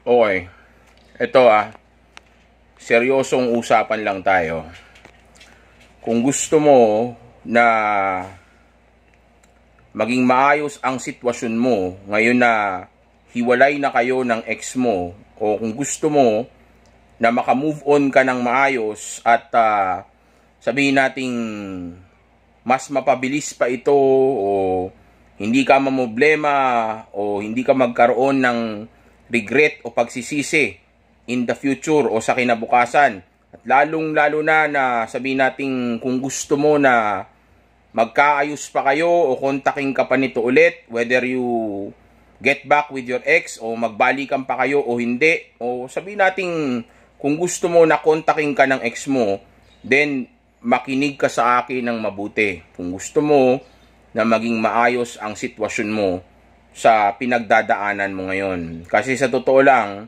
Okay. Ito seryosong usapan lang tayo. Kung gusto mo na maging maayos ang sitwasyon mo ngayon na hiwalay na kayo ng ex mo, o kung gusto mo na makamove on ka ng maayos at sabihin nating mas mapabilis pa ito, o hindi ka mamblema o hindi ka magkaroon ng regret o pagsisisi in the future o sa kinabukasan. At lalong-lalo na sabihin natin kung gusto mo na magkaayos pa kayo o kontakin ka pa nito ulit, whether you get back with your ex o magbalikan pa kayo o hindi, o sabihin natin kung gusto mo na kontakin ka ng ex mo, then makinig ka sa akin ng mabuti. Kung gusto mo na maging maayos ang sitwasyon mo sa pinagdadaanan mo ngayon. Kasi sa totoo lang,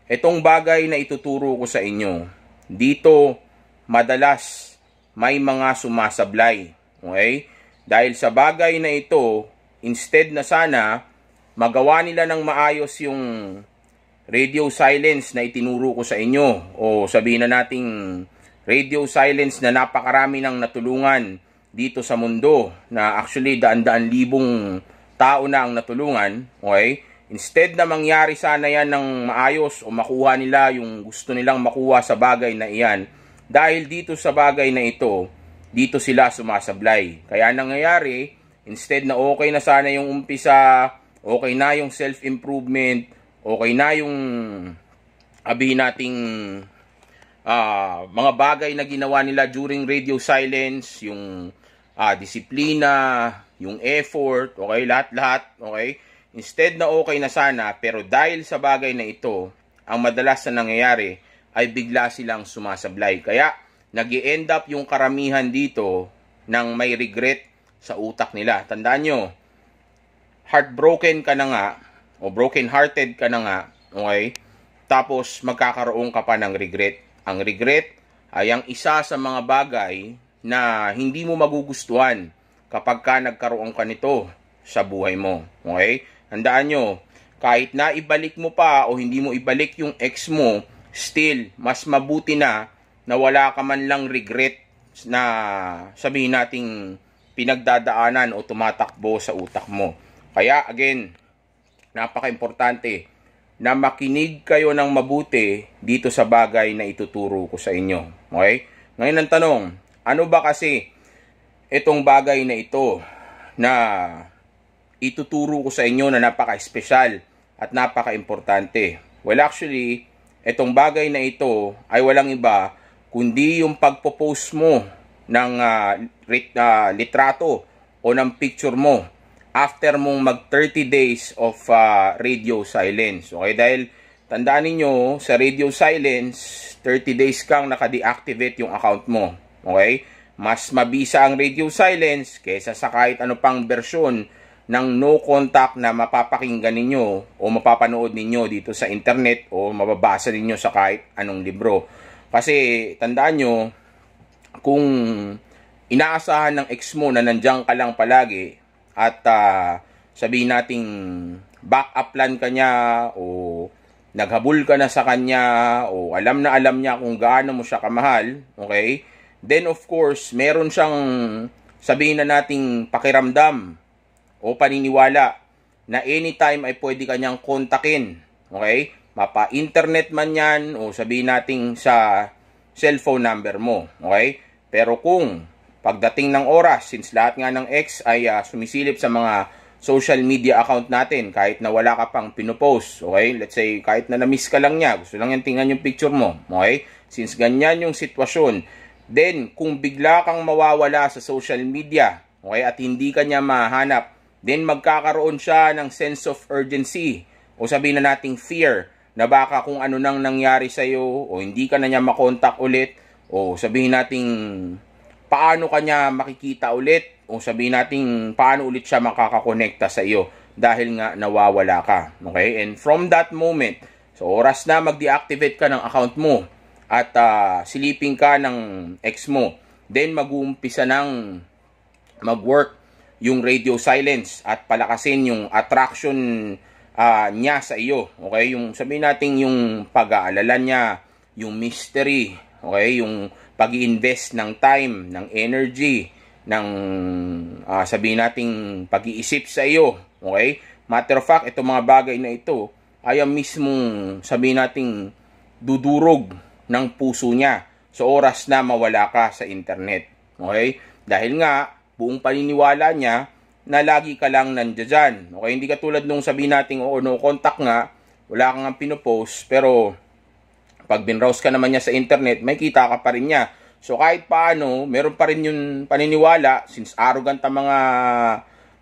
itong bagay na ituturo ko sa inyo, dito madalas may mga sumasablay. Okay? Dahil sa bagay na ito, instead na sana magawa nila ng maayos yung radio silence na itinuro ko sa inyo, o sabihin na nating radio silence na napakarami ng natulungan dito sa mundo, na actually daan-daan libong tao na ang natulungan, okay? Instead na mangyari sana yan ng maayos o makuha nila yung gusto nilang makuha sa bagay na iyan, dahil dito sa bagay na ito, dito sila sumasablay. Kaya nangyayari, instead na okay na sana yung umpisa, okay na yung self-improvement, okay na yung abihin nating mga bagay na ginawa nila during radio silence, yung disiplina, yung effort, okay, lahat-lahat, okay? Instead na okay na sana, pero dahil sa bagay na ito, ang madalas na nangyayari ay bigla silang sumasablay. Kaya nag-i-end up yung karamihan dito ng may regret sa utak nila. Tandaan nyo, heartbroken ka na nga, o broken-hearted ka na nga, okay? Tapos magkakaroon ka pa ng regret. Ang regret ay ang isa sa mga bagay na hindi mo magugustuhan kapag ka nagkaroon ka nito sa buhay mo. Okay? Tandaan nyo, kahit na ibalik mo pa o hindi mo ibalik yung ex mo, still, mas mabuti na wala ka man lang regret na sabihin nating pinagdadaanan o tumatakbo sa utak mo. Kaya again, napaka-importante na makinig kayo ng mabuti dito sa bagay na ituturo ko sa inyo. Okay? Ngayon ang tanong, ano ba kasi itong bagay na ito na ituturo ko sa inyo na napaka-espesyal at napaka-importante? Well, actually, itong bagay na ito ay walang iba kundi yung pagpo-post mo ng litrato o ng picture mo after mong mag 30 days of radio silence. Okay? Dahil tandaan niyo sa radio silence, 30 days kang naka-deactivate yung account mo. Okay? Mas mabisa ang radio silence kaysa sa kahit ano pang bersyon ng no contact na mapapakinggan ninyo o mapapanood ninyo dito sa internet o mababasa ninyo sa kahit anong libro. Kasi tandaan nyo, kung inaasahan ng ex mo na nandiyan ka lang palagi at sabihin nating backup plan ka niya o naghabol ka na sa kanya o alam na alam niya kung gaano mo siya kamahal, okay? Then of course, meron siyang sabihin na nating pakiramdam o paniniwala na anytime ay pwede kanyang kontakin, okay? Mapa-internet man yan o sabihin nating sa cellphone number mo, okay? Pero kung pagdating ng oras, since lahat nga ng ex ay sumisilip sa mga social media account natin, kahit na wala ka pang pinopost, okay? Let's say, kahit na na-miss ka lang niya, gusto lang yan tingnan yung picture mo, okay? Since ganyan yung sitwasyon, then kung bigla kang mawawala sa social media, okay, at hindi ka niya mahanap, then magkakaroon siya ng sense of urgency, o sabihin na nating fear, na baka kung ano nang nangyari sa'yo, o hindi ka na niya makontak ulit, o sabihin nating paano kanya makikita ulit, o sabihin natin paano ulit siya makakakonekta sa iyo dahil nga nawawala ka. Okay? And from that moment, so oras na mag-deactivate ka ng account mo at silipin ka ng ex mo, then mag-uumpisa ng mag-work yung radio silence at palakasin yung attraction niya sa iyo. Okay? Yung sabihin natin yung pag-aalala niya, yung mystery, okay? Yung pag-i-invest ng time, ng energy, ng sabihin nating pag-iisip sa iyo. Okay? Matter of fact, itong mga bagay na ito ay ang mismong sabihin nating dudurog ng puso niya sa oras na mawala ka sa internet. Okay? Dahil nga, buong paniniwala niya na lagi ka lang nandiyan. Okay? Hindi katulad nung sabihin natin, oo, no contact nga, wala kang nga pinopost, pero pag binrowse ka naman niya sa internet, may kita ka pa rin niya. So kahit paano, meron pa rin yung paniniwala, since arrogant ang mga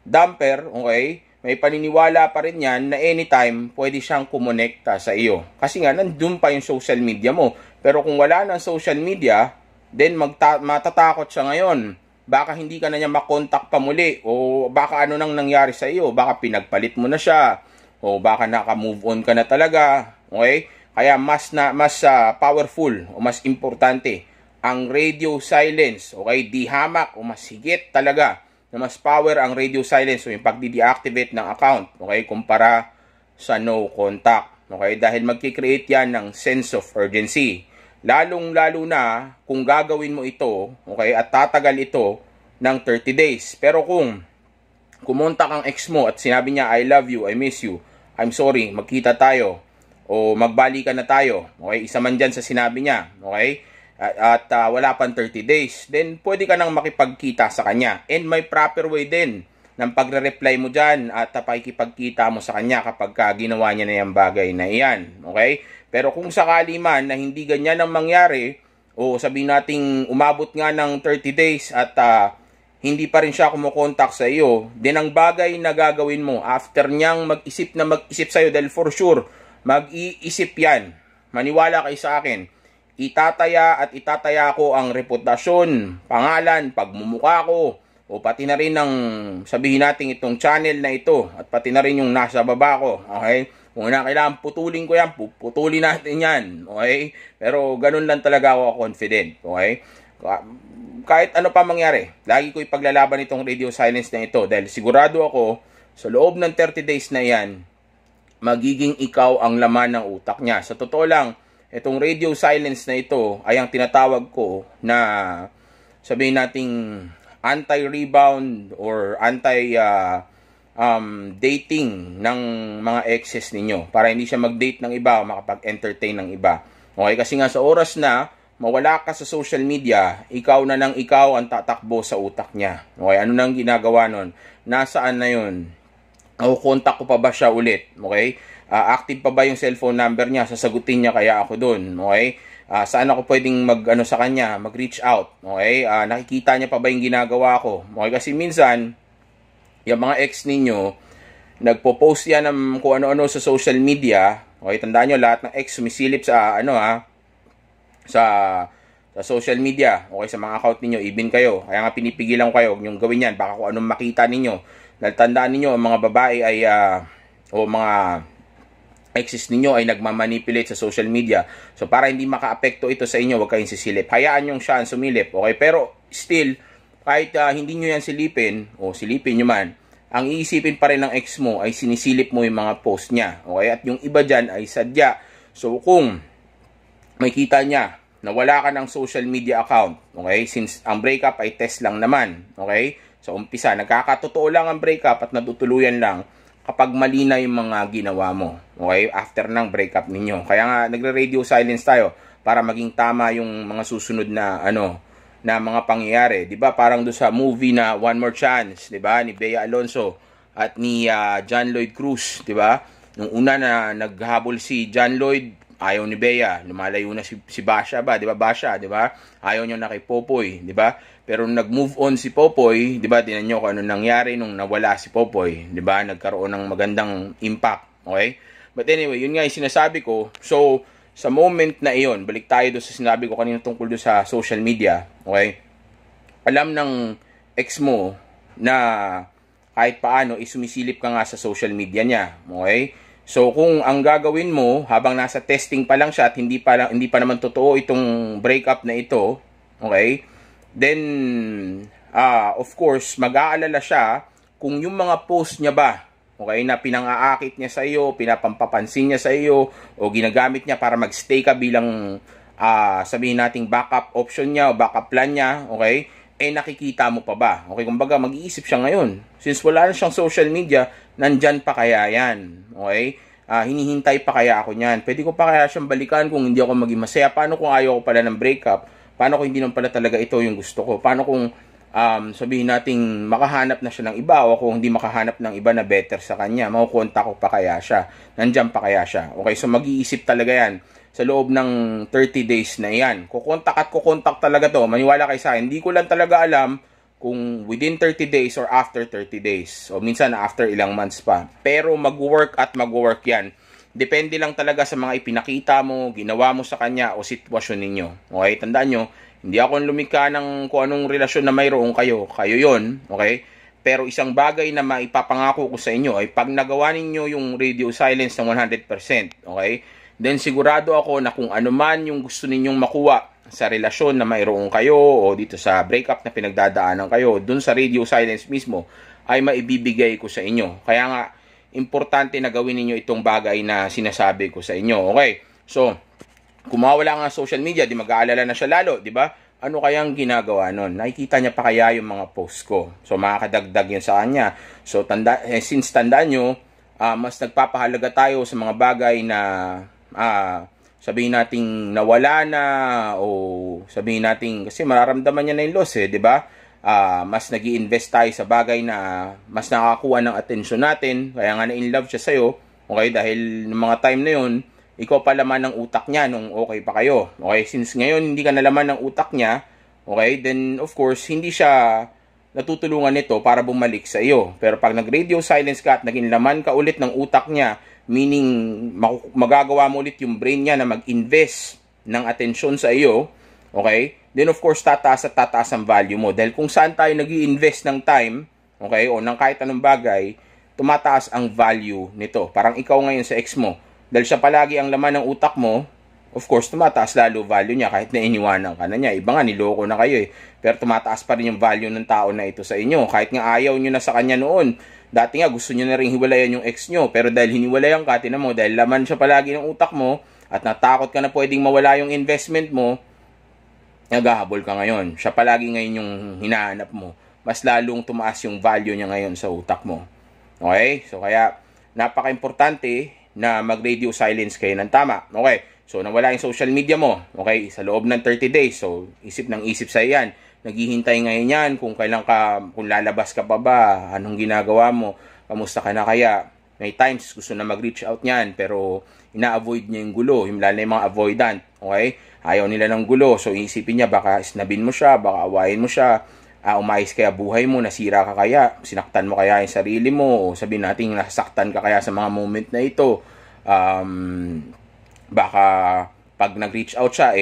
dumper, okay, may paniniwala pa rin yan na anytime pwede siyang kumonekta sa iyo. Kasi nga, nandun pa yung social media mo. Pero kung wala ng social media, then matatakot siya ngayon. Baka hindi ka na niya makontak pa muli. O baka ano nang nangyari sa iyo. Baka pinagpalit mo na siya. O baka naka-move on ka na talaga. Okay? Kaya mas powerful o mas importante ang radio silence. Okay? Di hamak o mas higit talaga na mas power ang radio silence o yung pag-deactivate ng account, okay, kumpara sa no contact, okay, dahil magki-create yan ng sense of urgency, lalong-lalo na kung gagawin mo ito, okay, at tatagal ito ng 30 days. Pero kung kumontak ang ex mo at sinabi niya, I love you, I miss you, I'm sorry, magkita tayo, o magbalikan na tayo, okay, isa man dyan sa sinabi niya, okay, at wala pang 30 days, then pwede ka nang makipagkita sa kanya. And may proper way din ng pagre-reply mo dyan at pakikipagkita mo sa kanya kapag ginawa niya na yung bagay na iyan. Okay? Pero kung sakali man na hindi ganyan ang mangyari, o sabihin nating umabot nga ng 30 days at hindi pa rin siya kumukontak sa iyo, then ang bagay na gagawin mo after niyang mag-isip sa iyo, dahil for sure, mag-iisip yan. Maniwala kayo sa akin. Itataya ko ang reputasyon, pangalan, pagmumukha ko, o pati na rin ng sabihin natin itong channel na ito, at pati na rin yung nasa baba ko, okay? Kung na kailangan putulin ko yan, putulin natin yan, okay? Pero ganun lang talaga ako confident, okay? Kahit ano pa mangyari, lagi ko ipaglalaban itong radio silence na ito, dahil sigurado ako, sa loob ng 30 days na yan, magiging ikaw ang laman ng utak niya. Sa totoo lang, itong radio silence na ito ay ang tinatawag ko na sabihin nating anti-rebound or anti-dating ng mga exes ninyo para hindi siya mag-date ng iba o makapag-entertain ng iba. Okay? Kasi nga sa oras na mawala ka sa social media, ikaw na lang ikaw ang tatakbo sa utak niya. Okay? Ano nang ginagawa nun? Nasaan na yun? O contact ko pa ba siya ulit? Okay? Active pa ba yung cellphone number niya? Sasagutin niya kaya ako doon, okay? Saan ako pwedeng sa kanya, mag-reach out, okay? Nakikita niya pa ba yung ginagawa ko? Okay, kasi minsan, yung mga ex ninyo, nagpo-post yan ng kung ano-ano sa social media, okay? Tandaan nyo, lahat ng ex sumisilip sa, sa social media, okay? Sa mga account ninyo, even kayo. Kaya nga pinipigilan ko kayo, yung gawin yan, baka kung anong makita ninyo. Dahil tandaan ninyo, ang mga babae ay, o mga exes ninyo ay nagmamanipulate sa social media. So para hindi maka-apekto ito sa inyo, huwag kayong sisilip. Hayaan yung siya ang sumilip. Okay? Pero still, kahit hindi nyo yan silipin, o silipin nyo man, ang iisipin pa rin ng ex mo ay sinisilip mo yung mga post niya. Okay? At yung iba dyan ay sadya. So kung may kita niya na wala ka ng social media account, okay? Since ang breakup ay test lang naman, okay? So umpisa, nagkakatotoo lang ang breakup at natutuluyan lang kapag mali na yung mga ginawa mo, okay, after ng breakup ninyo. Kaya nga, nagre-radio silence tayo para maging tama yung mga susunod na, na mga pangyayari. Diba? Parang doon sa movie na One More Chance, diba? Ni Bea Alonzo at ni John Lloyd Cruz, diba? Nung una na naghabol si John Lloyd, ayaw ni Bea, lumalayo na si Basha ba, diba? Basha, diba? Ayaw niya na kay Popoy, diba? Pero nag-move on si Popoy, 'di ba? Tingnan niyo kung ano nangyari nung nawala si Popoy, 'di ba? Nagkaroon ng magandang impact, okay? But anyway, yun nga 'yung sinasabi ko. So, sa moment na iyon, balik tayo doon sa sinabi ko kanina tungkol doon sa social media, okay? Alam ng ex mo na kahit paano isumisilip ka nga sa social media niya, okay? So, kung ang gagawin mo habang nasa testing pa lang siya at hindi pa naman totoo itong breakup na ito, okay? Then, of course, mag-aalala siya kung yung mga post niya ba, okay, na pinang-aakit niya sa iyo, pinapampapansin niya sa iyo, o ginagamit niya para mag-stay ka bilang sabihin nating backup option niya o backup plan niya, okay, nakikita mo pa ba? Okay, kumbaga mag-iisip siya ngayon. Since wala na siyang social media, nandyan pa kaya yan? Okay? Hinihintay pa kaya ako niyan? Pwede ko pa kaya siyang balikan kung hindi ako maging masaya? Paano kung ayaw ko pala ng breakup? Paano kung hindi naman pala talaga ito yung gusto ko? Paano kung sabihin nating makahanap na siya ng iba o kung hindi makahanap ng iba na better sa kanya? Makukontak ko pa kaya siya? Nandyan pa kaya siya? Okay, so mag-iisip talaga yan sa loob ng 30 days na yan. Kukontak talaga to. Maniwala kayo sa akin. Hindi ko lang talaga alam kung within 30 days or after 30 days. O minsan after ilang months pa. Pero mag-work at mag-work yan. Depende lang talaga sa mga ipinakita mo, ginawa mo sa kanya o sitwasyon ninyo. Okay? Tandaan nyo, hindi ako lumikha ng kung anong relasyon na mayroon kayo. Kayo yon, okay? Pero isang bagay na maipapangako ko sa inyo ay pag nagawa ninyo yung radio silence ng 100%, okay? Then sigurado ako na kung ano man yung gusto ninyong makuha sa relasyon na mayroon kayo o dito sa breakup na pinagdadaanan kayo, dun sa radio silence mismo ay maibibigay ko sa inyo. Kaya nga, importante na gawin ninyo itong bagay na sinasabi ko sa inyo. Okay? So, kung mawala nga social media, di mag-aalala na siya lalo, di ba? Ano kayang ginagawa nun? Nakikita niya pa kaya yung mga post ko. So, makakadagdag yun sa kanya. So, since tandaan nyo, mas nagpapahalaga tayo sa mga bagay na sabihin nating nawala na o sabihin nating kasi mararamdaman niya na yung loss di ba? Mas nag-i-invest tayo sa bagay na mas nakakakuha ng atensyon natin, kaya nga na-in love siya sa'yo, okay? Dahil ng mga time na yun, ikaw pa laman ng utak niya nung okay pa kayo, okay? Since ngayon hindi ka na laman ng utak niya, okay? Then of course, hindi siya natutulungan nito para bumalik sa iyo. Pero pag nag-radio silence ka at naging laman ka ulit ng utak niya, meaning magagawa mo ulit yung brain niya na mag-invest ng atensyon sa iyo, okay? Then of course, tataas at tataas ang value mo. Dahil kung saan tayo nag-i-invest ng time, okay, o ng kahit anong bagay, tumataas ang value nito. Parang ikaw ngayon sa ex mo. Dahil siya palagi ang laman ng utak mo, of course, tumataas lalo value niya kahit na iniwanan ka na niya. Iba nga, niloko na kayo Pero tumataas pa rin yung value ng tao na ito sa inyo. Kahit nga ayaw nyo na sa kanya noon. Dati nga, gusto nyo na rin hiwalayan yung ex nyo. Pero dahil hiniwalayan ka, tinan mo, dahil laman siya palagi ng utak mo, at natakot ka na pwedeng mawala yung investment mo, naghahabol ka ngayon. Siya palagi ngayon yung hinahanap mo. Mas lalong tumaas yung value niya ngayon sa utak mo. Okay? So, kaya, napaka-importante na mag-radio silence kayo ng tama. Okay? So, nawala yung social media mo. Okay? Sa loob ng 30 days. So, isip ng isip sa yan. Naghihintay ngayon yan kung kailan ka, kung lalabas ka pa ba, anong ginagawa mo, kamusta ka na kaya. May times gusto na mag-reach out niyan, pero ina-avoid niya yung gulo. Yung lalo na yung mga avoidant. Okay? Ayaw nila ng gulo. So, isipin niya, baka snabin mo siya, baka awayin mo siya. Umayos kaya buhay mo, nasira ka kaya, sinaktan mo kaya yung sarili mo, o sabihin natin nasaktan ka kaya sa mga moment na ito. Baka pag nag-reach out siya,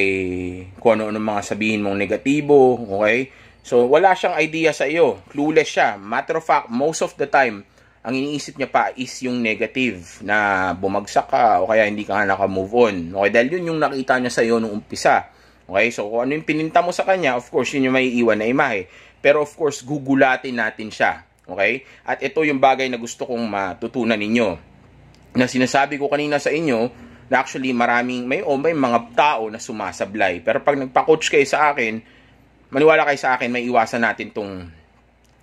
kung ano-ano mga sabihin mong negatibo, okay? So, wala siyang idea sa iyo. Clueless siya. Matter of fact, most of the time, ang iniisip niya pa is yung negative na bumagsak ka o kaya hindi ka naka-move on. Okay? Dahil yun yung nakita niya sa iyo nung umpisa. Okay? So, kung ano yung pininta mo sa kanya, of course, yun yung may iwan na imahe. Pero, of course, gugulatin natin siya. Okay? At ito yung bagay na gusto kong matutunan ninyo. Na sinasabi ko kanina sa inyo, na actually may mga tao na sumasablay. Pero pag nagpa-coach kayo sa akin, maniwala kayo sa akin, may iwasan natin tong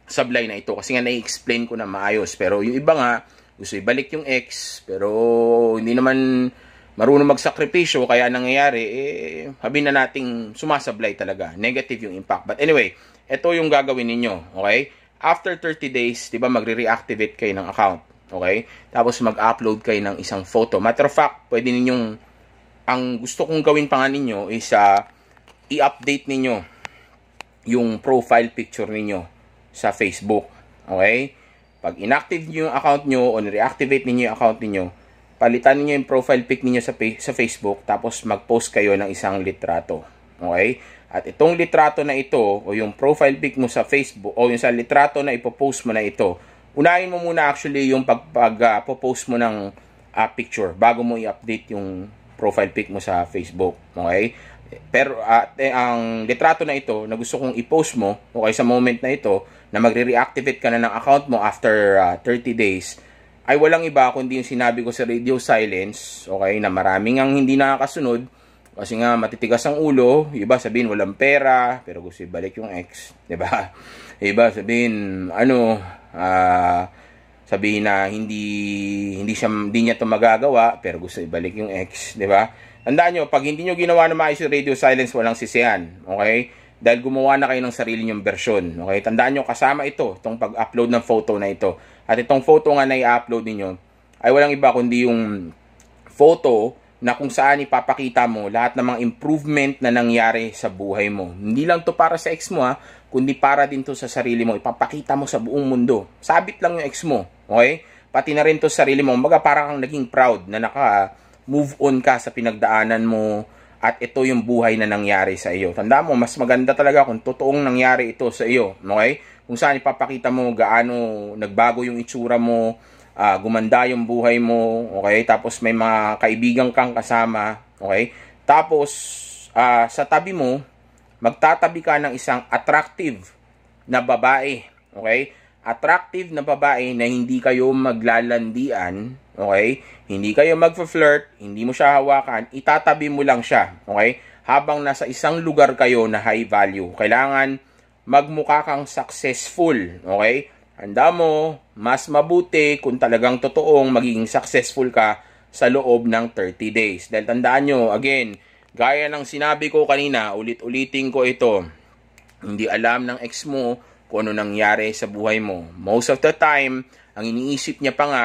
sablay na ito. Kasi nga na-explain ko na maayos. Pero yung iba nga, gusto ibalik yung ex, pero hindi naman marunong magsakripisyo, kaya nangyayari, sabihin na nating sumasablay talaga. Negative yung impact. But anyway, ito yung gagawin ninyo. Okay? After 30 days, di ba, magre-reactivate kayo ng account. Okay? Tapos mag-upload kayo ng isang photo. Matter of fact, pwede ninyong, ang gusto kong gawin pa nga ninyo is i-update ninyo yung profile picture ninyo sa Facebook. Okay? Pag inactive nyo yung account nyo o reactivate ninyo yung account ninyo, palitan niyo yung profile pic niyo sa Facebook, tapos mag-post kayo ng isang litrato. Okay? At itong litrato na ito, o yung profile pic mo sa Facebook, o yung sa litrato na ipopost mo na ito, unahin mo muna actually yung pag-post mo ng picture bago mo i-update yung profile pic mo sa Facebook. Okay? Pero ang litrato na ito na gusto kong i-post mo, okay, sa moment na ito, na magre-reactivate ka na ng account mo after 30 days, ay walang iba kundi yung sinabi ko sa radio silence, okay, na maraming ang hindi nakakasunod kasi nga matitigas ang ulo. Iba sabihin walang pera pero gusto ibalik yung ex, 'di ba? Iba sabihin sabihin na hindi niya 'to magagawa pero gusto ibalik yung ex, 'di ba? Tandaan nyo, pag hindi nyo ginawa na maayos yung radio silence, walang sisihan, okay? Dahil gumawa na kayo ng sarili nyong bersyon, okay? Tandaan nyo, kasama ito, itong pag-upload ng photo na ito. At itong photo nga na i-upload ninyo, ay walang iba kundi yung photo na kung saan ipapakita mo lahat ng mga improvement na nangyari sa buhay mo. Hindi lang to para sa ex mo, kundi para din to sa sarili mo. Ipapakita mo sa buong mundo. Sabit lang yung ex mo, okay? Pati na rin to sa sarili mo. Kumbaga parang kang naging proud na move on ka sa pinagdaanan mo at ito yung buhay na nangyari sa iyo. Tandaan mo, mas maganda talaga kung totoong nangyari ito sa iyo, okay? Kung saan ipapakita mo gaano nagbago yung itsura mo, gumanda yung buhay mo, okay? Tapos may mga kaibigan kang kasama, okay? Tapos sa tabi mo, magtatabi ka ng isang attractive na babae, okay? Attractive na babae na hindi kayo maglalandian, okay? Hindi kayo magfa-flirt, hindi mo siya hawakan, itatabi mo lang siya, okay? Habang nasa isang lugar kayo na high value. Kailangan magmukha kang successful, okay? Handa mo, mas mabuti kung talagang totoong magiging successful ka sa loob ng 30 days. Dahil tandaan nyo, again, gaya ng sinabi ko kanina, ulit-ulitin ko ito, hindi alam ng ex mo kung ano nangyari sa buhay mo. Most of the time, ang iniisip niya pa nga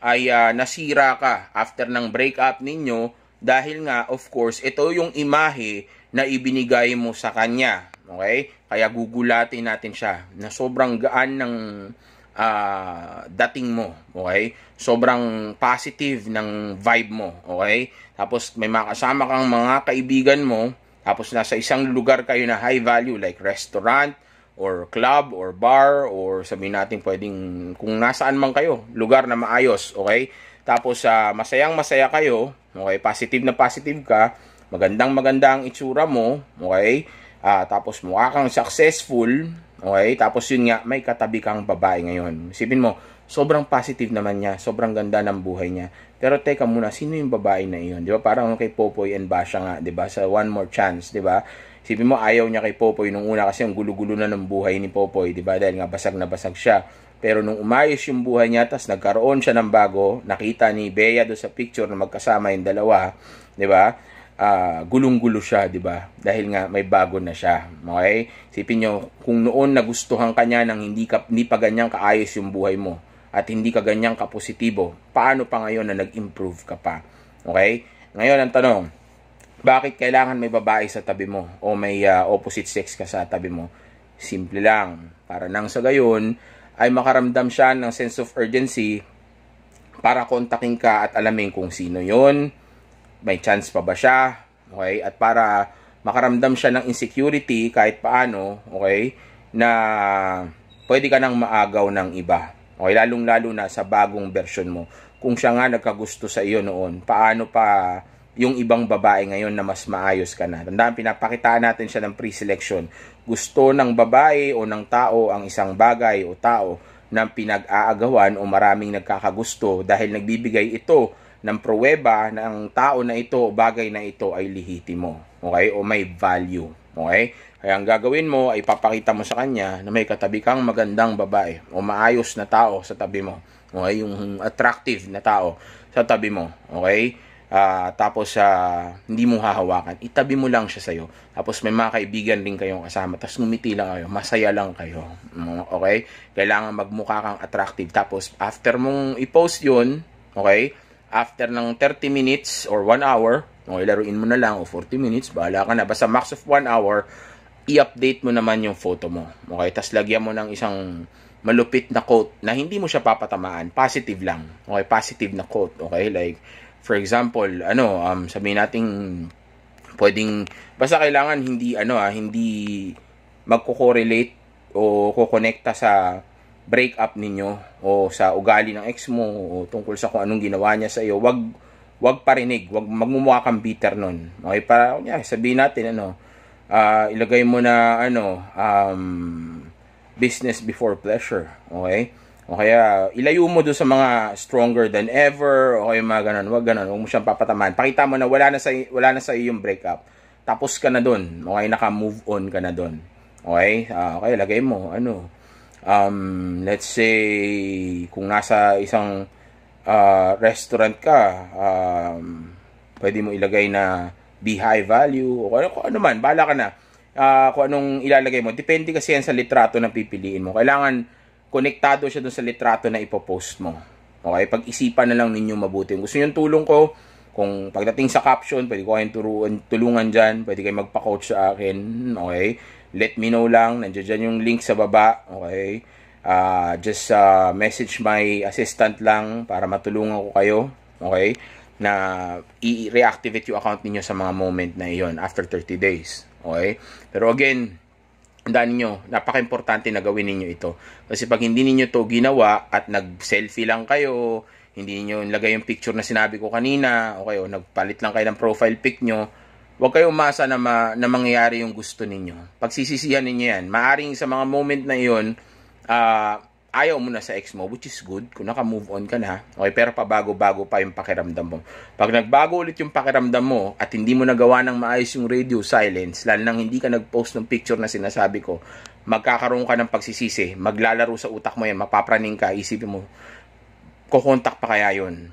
ay nasira ka after ng breakup ninyo dahil nga, of course, ito yung imahe na ibinigay mo sa kanya. Okay? Kaya gugulatin natin siya na sobrang gaan ng dating mo. Okay? Sobrang positive ng vibe mo. Okay? Tapos may makasama kang mga kaibigan mo. Tapos nasa isang lugar kayo na high value like restaurant, or club, or bar, or sabihin natin pwedeng kung nasaan man kayo, lugar na maayos, okay? Tapos masayang-masaya kayo, okay? Positive na positive ka, magandang-maganda ang itsura mo, okay? Tapos mukha kang successful, okay? Tapos yun nga, may katabi kang babae ngayon. Isipin mo, sobrang positive naman niya, sobrang ganda ng buhay niya. Pero teka muna, sino yung babae na iyon? Di ba? Parang kay Popoy and Basha nga, di ba? Sa One More Chance, di ba? Isipin mo, ayaw niya kay Popoy nung una kasi ang gulo-gulo na ng buhay ni Popoy, di ba? Dahil nga basag na basag siya. Pero nung umayos yung buhay niya, tas nagkaroon siya ng bago, nakita ni Bea doon sa picture na magkasama yung dalawa, di ba? Gulong-gulo siya, di ba? Dahil nga may bago na siya. Okay? Isipin nyo, kung noon nagustuhan ka niya nang hindi pa ganyang kaayos yung buhay mo at hindi ka ganyang kapositibo, paano pa ngayon na nag-improve ka pa? Okay? Ngayon ang tanong, bakit kailangan may babae sa tabi mo o may opposite sex ka sa tabi mo? Simple lang. Para nang sa gayon ay makaramdam siya ng sense of urgency para kontakin ka at alamin kung sino yon, may chance pa ba siya, okay? At para makaramdam siya ng insecurity kahit paano, okay, na pwede ka nang maagaw ng iba. Okay, lalong-lalo na sa bagong version mo. Kung siya nga nagkagusto sa iyo noon, paano pa yung ibang babae ngayon na mas maayos ka na? Tandaan, pinapakitaan natin siya ng pre-selection. Gusto ng babae o ng tao ang isang bagay o tao na pinag-aagawan o maraming nagkakagusto dahil nagbibigay ito ng pruweba na ang tao na ito o bagay na ito ay lihitimo. Okay? O may value. Okay? Kaya ang gagawin mo ay papakita mo sa kanya na may katabi kang magandang babae o maayos na tao sa tabi mo. Okay? Yung attractive na tao sa tabi mo. Okay? Tapos hindi mo hahawakan, itabi mo lang siya sa'yo. Tapos may mga kaibigan din kayong kasama, tapos ngumiti lang kayo, masaya lang kayo. Okay? Kailangan magmukha kang attractive. Tapos after mong i-post yun, okay, after ng 30 minutes or 1 hour, okay, laruin mo na lang o 40 minutes, bahala ka na, basta max of 1 hour, i-update mo naman yung photo mo. Okay? Tapos lagyan mo ng isang malupit na quote na hindi mo siya papatamaan, positive lang. Okay? Positive na quote. Okay? Like for example, sabihin nating pwedeng basta kailangan hindi magko-correlate o kokonekta sa breakup ninyo o sa ugali ng ex mo o tungkol sa kung anong ginawa niya sa iyo. Wag parinig, wag magmumukha kang bitter nun. Okay, para sabihin natin ilagay mo na business before pleasure. Okay? O kaya, ilayo mo doon sa mga stronger than ever, o kaya mga ganun, wag mo siyang papatamaan. Pakita mo na wala na sa iyo yung breakup. Tapos ka na doon, okay, naka-move on ka na doon. Okay? Okay, lagay mo, let's say, kung nasa isang restaurant ka, pwede mo ilagay na be high value, o kung ano man, bahala ka na. Kung anong ilalagay mo. Depende kasi yan sa litrato na pipiliin mo. Kailangan konektado siya dun sa litrato na ipopost mo. Okay? Pag-isipan na lang ninyo mabuti. Kung gusto nyo tulong ko, kung pagdating sa caption, pwede ko kayong tulungan dyan. Pwede kayo magpa-coach sa akin. Okay? Let me know lang. Nandiyan dyan yung link sa baba. Okay? Just message my assistant lang para matulungan ko kayo. Okay? Na i-reactivate yung account niyo sa mga moment na iyon after 30 days. Okay? Pero again, tandaan niyo, napaka-importante na gawin niyo ito. Kasi pag hindi niyo to ginawa at nag-selfie lang kayo, hindi niyo nilagay yung picture na sinabi ko kanina, okay, o nagpalit lang kayo ng profile pic niyo, huwag kayong umasa na mangyayari yung gusto ninyo. Pagsisisihan ninyo yan. Maaring sa mga moment na iyon, ayaw mo na sa ex mo, which is good kung naka-move on ka na. Okay, pero pabago-bago pa yung pakiramdam mo. Pag nagbago ulit yung pakiramdam mo at hindi mo nagawa ng maayos yung radio silence, lalo nang hindi ka nag-post ng picture na sinasabi ko, magkakaroon ka ng pagsisisi, maglalaro sa utak mo yan, mapapraning ka, isipin mo, kukontak pa kaya yun?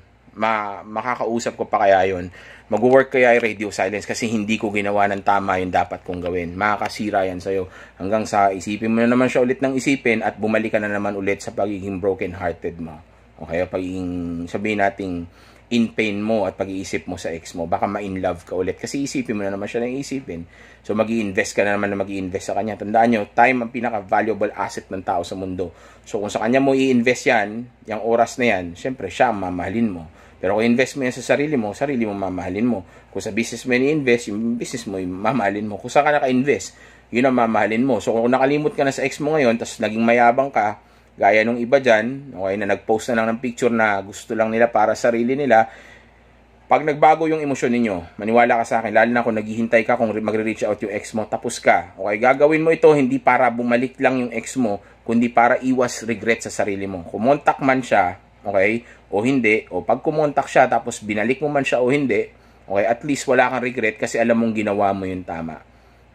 Makakausap ko pa kaya yun? Mag-work kaya yung radio silence kasi hindi ko ginawa ng tama yung dapat kong gawin. Makakasira yan sa'yo. Hanggang sa isipin mo na naman siya ulit ng isipin at bumalik ka na naman ulit sa pagiging broken-hearted mo. Okay? Pagiging, sabihin nating, in pain mo at pag-iisip mo sa ex mo. Baka ma-in love ka ulit. Kasi isipin mo na naman siya ng isipin. So, mag-i-invest ka na naman na mag-i-invest sa kanya. Tandaan nyo, time ang pinaka-valuable asset ng tao sa mundo. So, kung sa kanya mo i-invest yan, yung oras na yan, syempre, siya mamahalin mo. Pero kung invest mo yan sa sarili mo mamahalin mo. Kung sa business mo i-invest, yung business mo, mamahalin mo. Kung saan ka naka-invest, yun ang mamahalin mo. So, kung nakalimot ka na sa ex mo ngayon, tapos naging mayabang ka, gaya nung iba dyan, okay, na nag-post na lang ng picture na gusto lang nila para sa sarili nila, pag nagbago yung emosyon ninyo, maniwala ka sa akin, lalo na kung naghihintay ka kung magre-reach out yung ex mo, tapos ka. Okay, gagawin mo ito hindi para bumalik lang yung ex mo, kundi para iwas regret sa sarili mo. Kumontak man siya, okay, o hindi, o pag kumontak siya tapos binalik mo man siya o hindi, okay, at least wala kang regret kasi alam mong ginawa mo yung tama.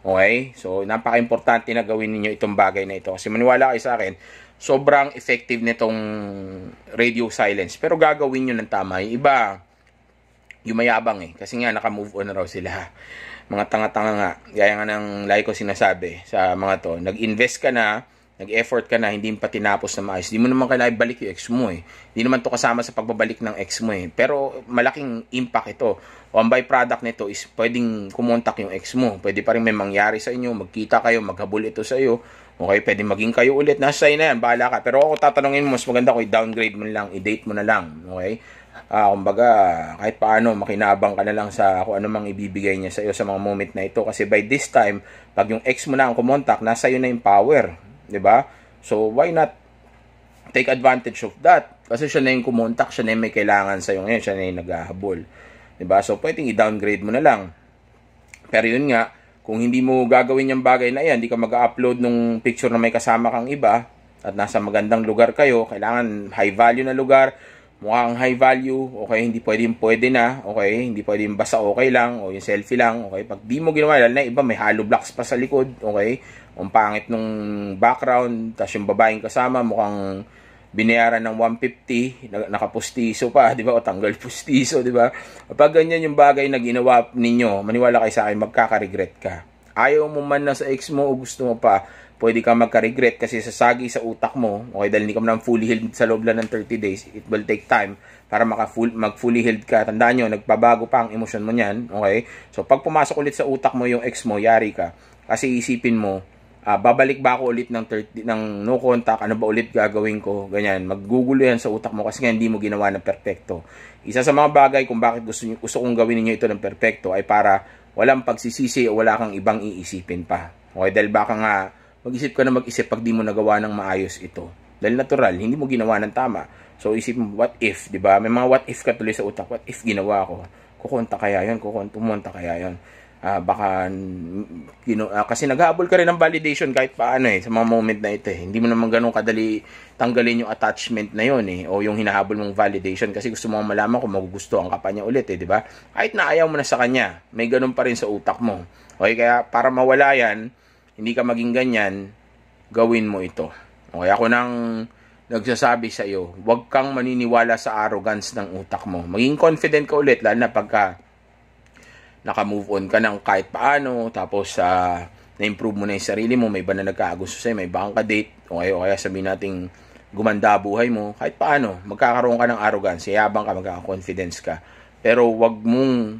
Okay? So, napaka-importante na gawin niyo itong bagay na ito. Kasi maniwala kayo sa akin, sobrang effective nitong radio silence. Pero gagawin nyo ng tama. Yung iba, yung mayabang eh. Kasi nga, naka-move on na raw sila. Mga tanga-tanga nga. Gaya nga ng like ko sinasabi sa mga to. Nag-invest ka na, nag-effort ka na, hindi pa tinapos na maayos. Hindi mo naman kailangan ibalik yung ex mo eh. Hindi naman to kasama sa pagbabalik ng ex mo eh. Pero malaking impact ito. O ang byproduct nito is pwedeng kumontak yung ex mo. Pwede pa rin may mangyari sa inyo, magkita kayo, maghabol ito sa iyo. Okay, pwede maging kayo ulit. Nasa sa'yo na yan, bahala ka. Pero ako tatanungin mo, mas maganda ko i-downgrade mo na lang, i-date mo na lang. Okay? Kumbaga, kahit paano, makinabang ka na lang sa kung ano mang ibibigay niya sa iyo sa mga moment na ito. Kasi by this time, pag yung ex mo na ang kumontak, nasa iyo na yung power. 'Di ba? So, why not take advantage of that? Kasi siya na yung kumontak, siya na yung may kailangan sa iyo ngayon, siya na yung naghahabol. 'Di ba? So, pwedeng i-downgrade mo na lang. Pero yun nga, kung hindi mo gagawin yung bagay na yan, hindi ka mag-upload nung picture na may kasama kang iba at nasa magandang lugar kayo, kailangan high value na lugar, mukhang high value, okay, hindi pwede na, okay, hindi pwedeng basta okay lang, o yung selfie lang, okay, pag di mo ginawa, lalo na iba, may hollow blocks pa sa likod, okay, ang pangit nung background, tapos yung babaeng kasama, mukhang binayaran ng 150, nakapustiso pa, di ba, o tanggal pustiso, di ba, pag ganyan yung bagay na ginawa ninyo, maniwala kayo sa akin, magkaka-regret ka. Ayaw mo man na sa ex mo o gusto mo pa, pwede ka magka-regret kasi sasagi sa utak mo, okay, dahil hindi ka man fully healed sa loob lang ng 30 days, it will take time para mag-fully healed ka. Tandaan nyo, nagbabago pa ang emosyon mo niyan, okay? So, pag pumasok ulit sa utak mo yung ex mo, yari ka. Kasi isipin mo, babalik ba ako ulit ng no contact, ano ba ulit gagawin ko, ganyan. Maggugulo yan sa utak mo kasi nga hindi mo ginawa ng perfecto. Isa sa mga bagay kung bakit gusto kong gawin niyo ito ng perfecto ay para walang pagsisisi o wala kang ibang iisipin pa. Okay, dahil baka nga mag-isip ka na mag-isip pag di mo nagawa ng maayos ito. Dahil natural, hindi mo ginawa ng tama. So, isip mo, what if, di ba? May mga what if ka tuloy sa utak. What if ginawa ko? Kukonta kaya yun? Pumunta kaya yun? kasi naghahabol ka rin ng validation kahit paano sa mga moment na ito Hindi mo naman ganun kadali tanggalin yung attachment na yun o yung hinahabol mong validation kasi gusto mo malaman kung magugustuhan ka pa niya ulit di ba? Kahit na ayaw mo na sa kanya, may ganun pa rin sa utak mo. Okay, kaya para mawala yan, hindi ka maging ganyan, gawin mo ito. Okay, ako nang nagsasabi sa iyo, huwag kang maniniwala sa arrogance ng utak mo. Maging confident ka ulit, lalo na pagka naka-move on ka ng kahit paano, tapos na-improve mo na yung sarili mo, may iba na nagkakagusto sa'yo, may iba kang ka-date, o kaya sabihin natin gumanda buhay mo, kahit paano, magkakaroon ka ng arrogance, yabang ka, magkaka-confidence ka. Pero wag mong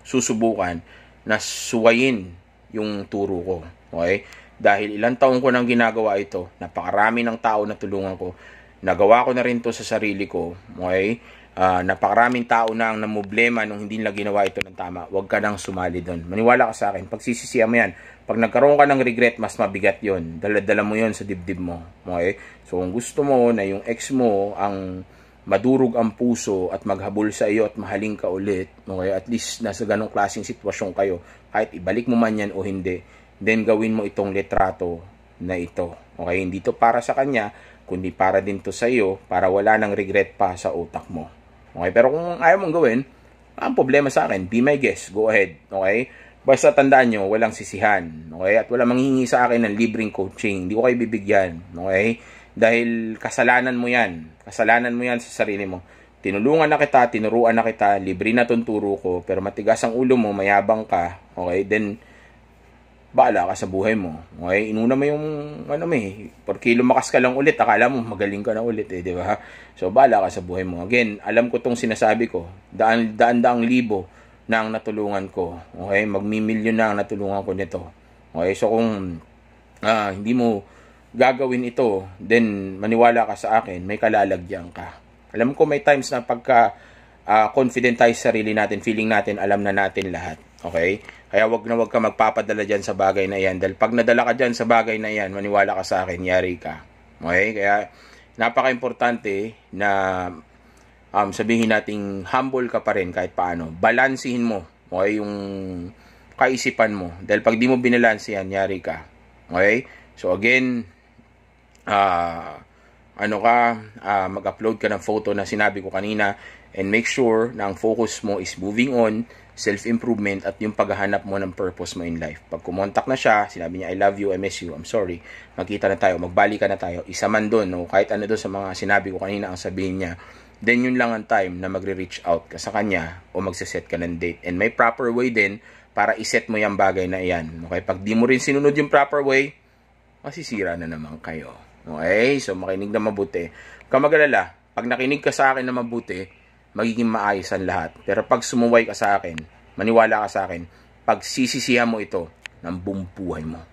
susubukan na suwayin yung turo ko. Okay? Dahil ilang taon ko nang ginagawa ito, napakarami ng tao na tulungan ko, nagawa ko na rin to sa sarili ko, okay? Napakaraming tao na ang namblema nung hindi nila ginawa ito ng tama. Huwag ka nang sumali doon. Maniwala ka sa akin. Pag sisisihan mo yan, pag nagkaroon ka ng regret, mas mabigat yon. Dala-dala mo yon sa dibdib mo. Okay? So, kung gusto mo na yung ex mo ang madurog ang puso at maghabol sa iyo at mahaling ka ulit, okay? At least nasa ganong klaseng sitwasyon kayo, kahit ibalik mo man yan o hindi, then gawin mo itong litrato na ito. Okay? Hindi to para sa kanya, kundi para din to sa iyo, para wala nang regret pa sa utak mo. Okay, pero kung ayaw mong gawin, ang problema sa akin, be my guest, go ahead, okay? Basta tandaan nyo, walang sisihan, okay? At walang manghihingi sa akin ng libreng coaching, hindi ko kayo bibigyan, okay? Dahil kasalanan mo yan sa sarili mo. Tinulungan na kita, tinuruan na kita, libre na tong turo ko, pero matigas ang ulo mo, mayabang ka, okay? Then, bahala ka sa buhay mo. Okay? Inuna mo yung, porque lumakas ka lang ulit, akala mo magaling ka na ulit, di ba? So, bahala ka sa buhay mo. Again, alam ko tong sinasabi ko, daan-daang libo na ang natulungan ko. Okay? Magmimilyon na ang natulungan ko nito. Okay? So, kung hindi mo gagawin ito, then maniwala ka sa akin, may kalalagyan ka. Alam ko may times na pagka confident tayo sa sarili natin, feeling natin, alam na natin lahat. Okay? Kaya wag ka magpapadala dyan sa bagay na yan. Dahil pag nadala ka dyan sa bagay na yan, maniwala ka sa akin, yari ka. Okay? Kaya napaka-importante na sabihin nating humble ka pa rin kahit paano. Balansihin mo, okay, yung kaisipan mo. Dahil pag di mo binalansi yan, yari ka. Okay? So again, mag-upload ka ng photo na sinabi ko kanina, and make sure na ang focus mo is moving on, self-improvement, at yung paghahanap mo ng purpose mo in life. Pag kumontak na siya, sinabi niya, I love you, I miss you, I'm sorry, magkita na tayo, magbalikan na tayo, isa man doon, no? Kahit ano doon sa mga sinabi ko kanina ang sabihin niya, then yun lang ang time na magre-reach out ka sa kanya o magsiset ka ng date. And may proper way din para iset mo yung bagay na iyan. Okay? Pag di mo rin sinunod yung proper way, masisira na naman kayo. Okay? So, makinig na mabuti. Huwag mag-alala, pag nakinig ka sa akin na mabuti, magiging maayos ang lahat. Pero pag sumuway ka sa akin, maniwala ka sa akin, pag sisisihan mo ito ng buong buhay mo.